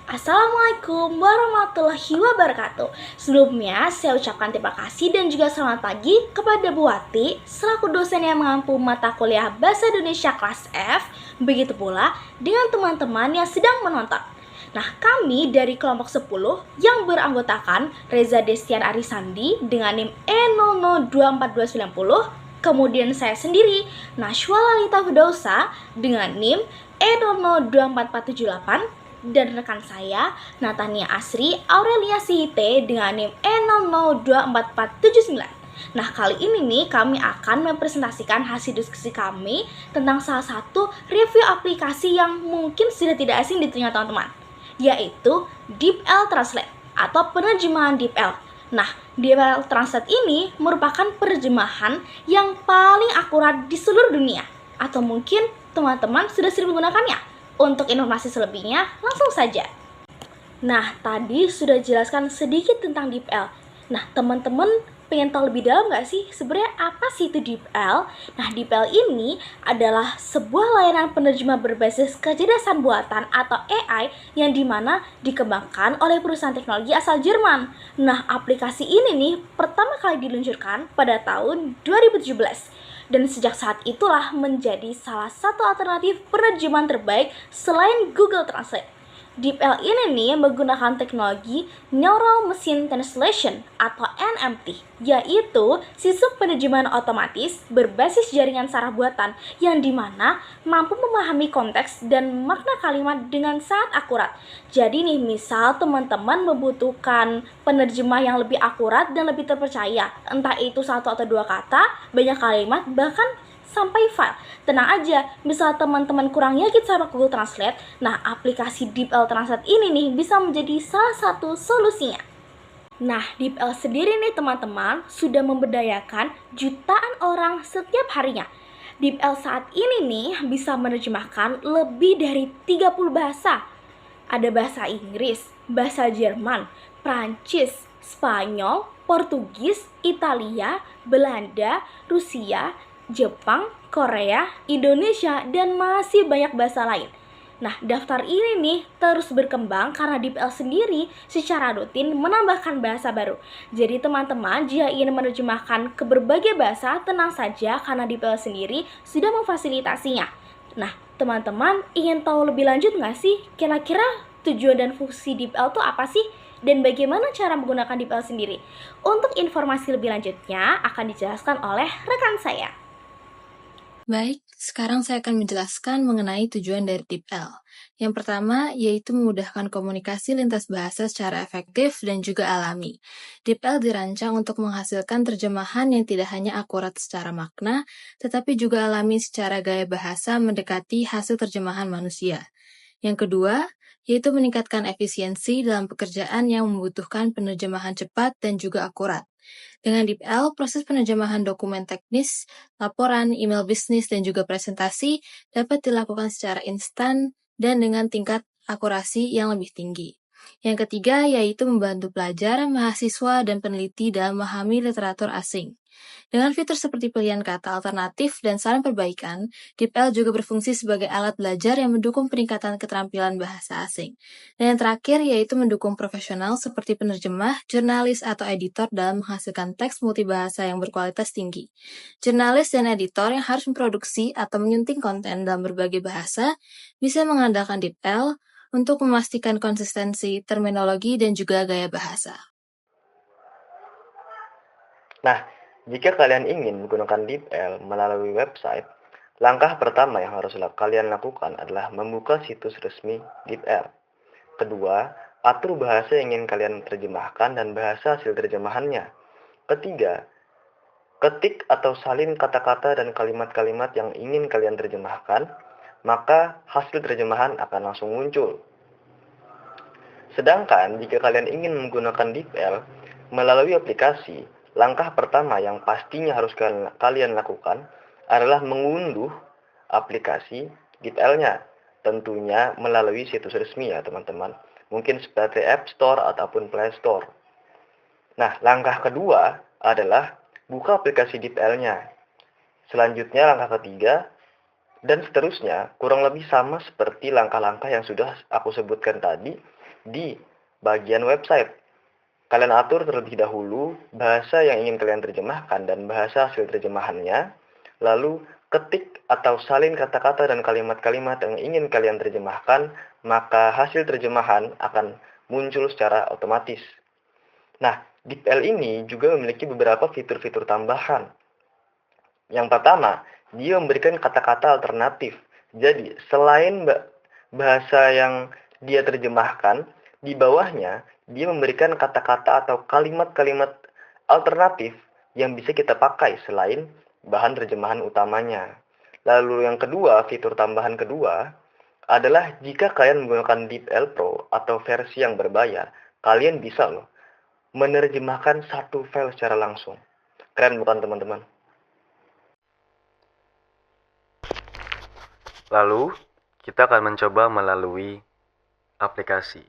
Assalamualaikum warahmatullahi wabarakatuh. Sebelumnya, saya ucapkan terima kasih dan juga selamat pagi kepada Bu Wati selaku dosen yang mengampu mata kuliah Bahasa Indonesia kelas F. Begitu pula dengan teman-teman yang sedang menonton. Nah, kami dari kelompok 10 yang beranggotakan Reza Destian Arisandi dengan NIM E002429, kemudian saya sendiri, Nashwa Lalita Fidausa dengan NIM E002448, dan rekan saya, Natania Asri Aurelia Sihite dengan NIM E002449. Nah, kali ini nih kami akan mempresentasikan hasil diskusi kami tentang salah satu review aplikasi yang mungkin sudah tidak asing di telinga teman-teman, yaitu DeepL Translate atau penerjemahan DeepL. Nah, DeepL Translate ini merupakan penerjemahan yang paling akurat di seluruh dunia, atau mungkin teman-teman sudah sering menggunakannya. Untuk informasi selebihnya, langsung saja. Nah, tadi sudah jelaskan sedikit tentang DeepL. Nah, teman-teman pengen tahu lebih dalam nggak sih sebenarnya apa sih itu DeepL? Nah, DeepL ini adalah sebuah layanan penerjemah berbasis kecerdasan buatan atau AI yang dimana dikembangkan oleh perusahaan teknologi asal Jerman. Nah, aplikasi ini nih pertama kali diluncurkan pada tahun 2017. Dan sejak saat itulah menjadi salah satu alternatif penerjemahan terbaik selain Google Translate. DeepL ini nih menggunakan teknologi Neural Machine Translation atau NMT, yaitu sistem penerjemahan otomatis berbasis jaringan saraf buatan yang dimana mampu memahami konteks dan makna kalimat dengan sangat akurat. Jadi nih, misal teman-teman membutuhkan penerjemah yang lebih akurat dan lebih terpercaya, entah itu satu atau dua kata, banyak kalimat, bahkan sampai file. Tenang aja, misal teman-teman kurang yakin sama Google Translate, nah aplikasi DeepL Translate ini nih bisa menjadi salah satu solusinya. Nah, DeepL sendiri nih teman-teman sudah memberdayakan jutaan orang setiap harinya. DeepL saat ini nih bisa menerjemahkan lebih dari 30 bahasa. Ada bahasa Inggris, bahasa Jerman, Prancis, Spanyol, Portugis, Italia, Belanda, Rusia, Jepang, Korea, Indonesia, dan masih banyak bahasa lain. Nah, daftar ini nih terus berkembang karena DeepL sendiri secara rutin menambahkan bahasa baru. Jadi teman-teman jika ingin menerjemahkan ke berbagai bahasa, tenang saja karena DeepL sendiri sudah memfasilitasinya. Nah, teman-teman ingin tahu lebih lanjut nggak sih kira-kira tujuan dan fungsi DeepL itu apa sih? Dan bagaimana cara menggunakan DeepL sendiri? Untuk informasi lebih lanjutnya akan dijelaskan oleh rekan saya. Baik, sekarang saya akan menjelaskan mengenai tujuan dari DeepL. Yang pertama, yaitu memudahkan komunikasi lintas bahasa secara efektif dan juga alami. DeepL dirancang untuk menghasilkan terjemahan yang tidak hanya akurat secara makna, tetapi juga alami secara gaya bahasa mendekati hasil terjemahan manusia. Yang kedua, yaitu meningkatkan efisiensi dalam pekerjaan yang membutuhkan penerjemahan cepat dan juga akurat. Dengan DeepL, proses penerjemahan dokumen teknis, laporan, email bisnis, dan juga presentasi dapat dilakukan secara instan dan dengan tingkat akurasi yang lebih tinggi. Yang ketiga yaitu membantu pelajar, mahasiswa, dan peneliti dalam memahami literatur asing. Dengan fitur seperti pilihan kata alternatif dan saran perbaikan, DeepL juga berfungsi sebagai alat belajar yang mendukung peningkatan keterampilan bahasa asing. Dan yang terakhir yaitu mendukung profesional seperti penerjemah, jurnalis, atau editor dalam menghasilkan teks multibahasa yang berkualitas tinggi. Jurnalis dan editor yang harus memproduksi atau menyunting konten dalam berbagai bahasa bisa mengandalkan DeepL untuk memastikan konsistensi terminologi dan juga gaya bahasa. Nah, jika kalian ingin menggunakan DeepL melalui website, langkah pertama yang harus kalian lakukan adalah membuka situs resmi DeepL. Kedua, atur bahasa yang ingin kalian terjemahkan dan bahasa hasil terjemahannya. Ketiga, ketik atau salin kata-kata dan kalimat-kalimat yang ingin kalian terjemahkan, maka hasil terjemahan akan langsung muncul. Sedangkan jika kalian ingin menggunakan DeepL melalui aplikasi, langkah pertama yang pastinya harus kalian lakukan adalah mengunduh aplikasi DeepL-nya. Tentunya melalui situs resmi ya teman-teman. Mungkin seperti App Store ataupun Play Store. Nah, langkah kedua adalah buka aplikasi DeepL-nya. Selanjutnya langkah ketiga dan seterusnya kurang lebih sama seperti langkah-langkah yang sudah aku sebutkan tadi. di bagian website. Kalian atur terlebih dahulu bahasa yang ingin kalian terjemahkan dan bahasa hasil terjemahannya, lalu ketik atau salin kata-kata dan kalimat-kalimat yang ingin kalian terjemahkan, maka hasil terjemahan akan muncul secara otomatis. Nah, DeepL ini juga memiliki beberapa fitur-fitur tambahan. Yang pertama, dia memberikan kata-kata alternatif. Jadi, selain bahasa yang dia terjemahkan, di bawahnya dia memberikan kata-kata atau kalimat-kalimat alternatif yang bisa kita pakai selain bahan terjemahan utamanya. Lalu yang kedua, fitur tambahan kedua adalah jika kalian menggunakan DeepL Pro atau versi yang berbayar, kalian bisa loh menerjemahkan satu file secara langsung. Keren bukan teman-teman? Lalu, kita akan mencoba melalui aplikasi.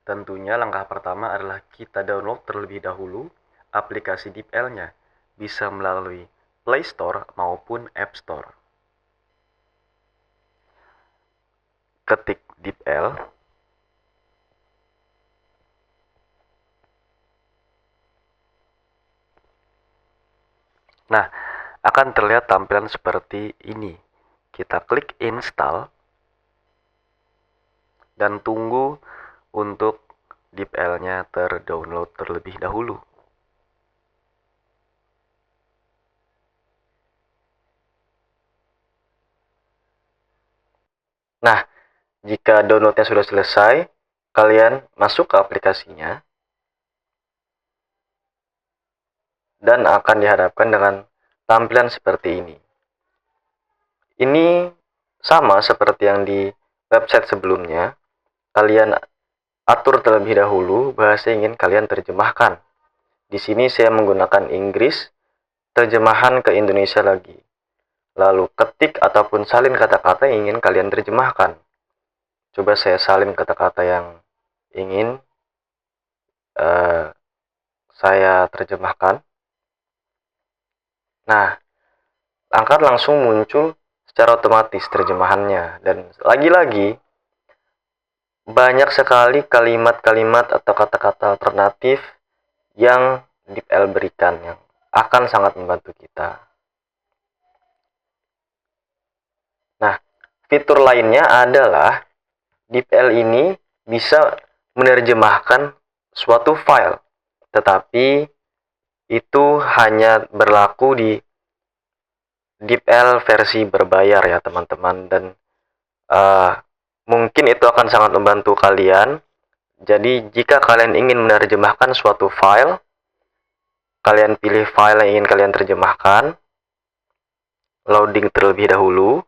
Tentunya langkah pertama adalah kita download terlebih dahulu aplikasi DeepL-nya, bisa melalui Play Store maupun App Store. Ketik DeepL. Nah, akan terlihat tampilan seperti ini. Kita klik install dan tunggu untuk DeepL-nya terdownload terlebih dahulu. Nah, jika downloadnya sudah selesai, kalian masuk ke aplikasinya dan akan dihadapkan dengan tampilan seperti ini. Ini sama seperti yang di website sebelumnya. Kalian atur terlebih dahulu bahasa yang ingin kalian terjemahkan. Di sini saya menggunakan Inggris, terjemahan ke Indonesia lagi. Lalu ketik ataupun salin kata-kata yang ingin kalian terjemahkan. Coba saya salin kata-kata yang ingin saya terjemahkan. Nah, akan langsung muncul secara otomatis terjemahannya. Dan lagi-lagi, banyak sekali kalimat-kalimat atau kata-kata alternatif yang DeepL berikan yang akan sangat membantu kita. Nah, fitur lainnya adalah DeepL ini bisa menerjemahkan suatu file, tetapi itu hanya berlaku di DeepL versi berbayar ya teman-teman, dan mungkin itu akan sangat membantu kalian. Jadi jika kalian ingin menerjemahkan suatu file, kalian pilih file yang ingin kalian terjemahkan, loading terlebih dahulu.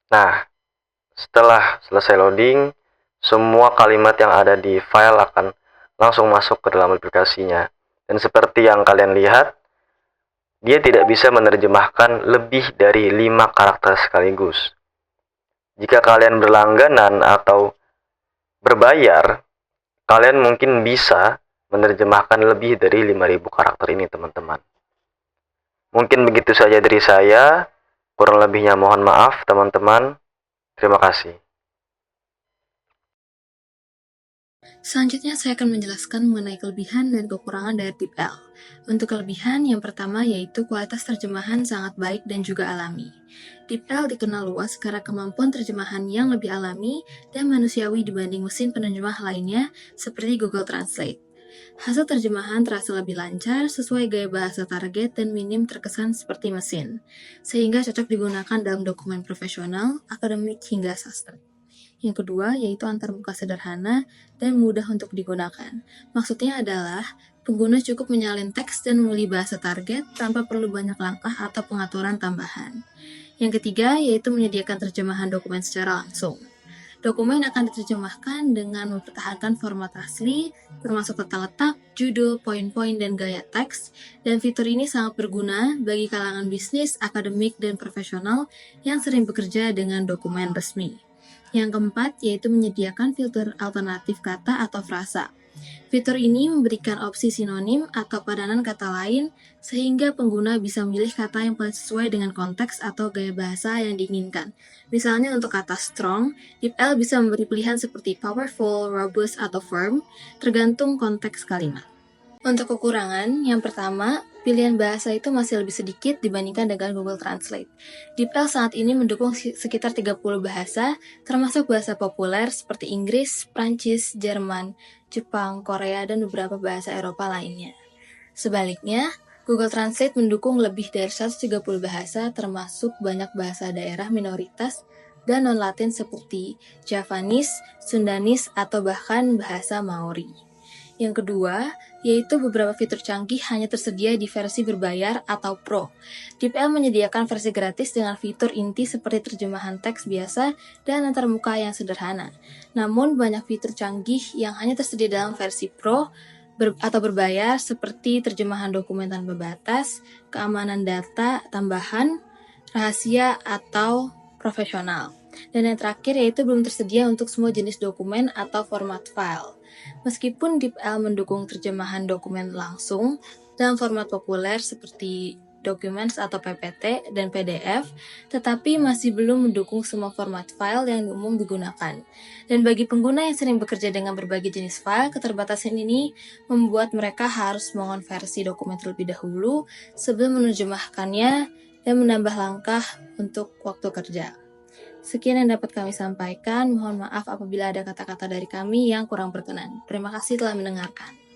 Nah, setelah selesai loading, semua kalimat yang ada di file akan langsung masuk ke dalam aplikasinya. Dan seperti yang kalian lihat, dia tidak bisa menerjemahkan lebih dari 5 karakter sekaligus. Jika kalian berlangganan atau berbayar, kalian mungkin bisa menerjemahkan lebih dari 5.000 karakter ini, teman-teman. Mungkin begitu saja dari saya. Kurang lebihnya mohon maaf, teman-teman. Terima kasih. Selanjutnya saya akan menjelaskan mengenai kelebihan dan kekurangan dari DeepL. Untuk kelebihan, yang pertama yaitu kualitas terjemahan sangat baik dan juga alami. DeepL dikenal luas karena kemampuan terjemahan yang lebih alami dan manusiawi dibanding mesin penerjemah lainnya seperti Google Translate. Hasil terjemahan terasa lebih lancar, sesuai gaya bahasa target dan minim terkesan seperti mesin, sehingga cocok digunakan dalam dokumen profesional, akademik, hingga sastra. Yang kedua, yaitu antarmuka sederhana dan mudah untuk digunakan. Maksudnya adalah, pengguna cukup menyalin teks dan memilih bahasa target tanpa perlu banyak langkah atau pengaturan tambahan. Yang ketiga, yaitu menyediakan terjemahan dokumen secara langsung. Dokumen akan diterjemahkan dengan mempertahankan format asli, termasuk tata letak, judul, poin-poin, dan gaya teks, dan fitur ini sangat berguna bagi kalangan bisnis, akademik, dan profesional yang sering bekerja dengan dokumen resmi. Yang keempat, yaitu menyediakan filter alternatif kata atau frasa. Fitur ini memberikan opsi sinonim atau padanan kata lain sehingga pengguna bisa memilih kata yang paling sesuai dengan konteks atau gaya bahasa yang diinginkan. Misalnya untuk kata strong, DeepL bisa memberi pilihan seperti powerful, robust, atau firm, tergantung konteks kalimat. Untuk kekurangan, yang pertama, pilihan bahasa itu masih lebih sedikit dibandingkan dengan Google Translate. DeepL saat ini mendukung sekitar 30 bahasa, termasuk bahasa populer seperti Inggris, Prancis, Jerman, Jepang, Korea, dan beberapa bahasa Eropa lainnya. Sebaliknya, Google Translate mendukung lebih dari 130 bahasa, termasuk banyak bahasa daerah minoritas dan non-Latin seperti Javanese, Sundanese, atau bahkan bahasa Maori. Yang kedua, yaitu beberapa fitur canggih hanya tersedia di versi berbayar atau Pro. DeepL menyediakan versi gratis dengan fitur inti seperti terjemahan teks biasa dan antarmuka yang sederhana. Namun, banyak fitur canggih yang hanya tersedia dalam versi Pro atau berbayar seperti terjemahan dokumen tanpa batas, keamanan data tambahan, rahasia, atau profesional. Dan yang terakhir yaitu belum tersedia untuk semua jenis dokumen atau format file. Meskipun DeepL mendukung terjemahan dokumen langsung dalam format populer seperti Documents atau PPT dan PDF, tetapi masih belum mendukung semua format file yang umum digunakan. Dan bagi pengguna yang sering bekerja dengan berbagai jenis file, keterbatasan ini membuat mereka harus mengonversi dokumen terlebih dahulu sebelum menerjemahkannya dan menambah langkah untuk waktu kerja. Sekian yang dapat kami sampaikan. Mohon maaf apabila ada kata-kata dari kami yang kurang berkenan. Terima kasih telah mendengarkan.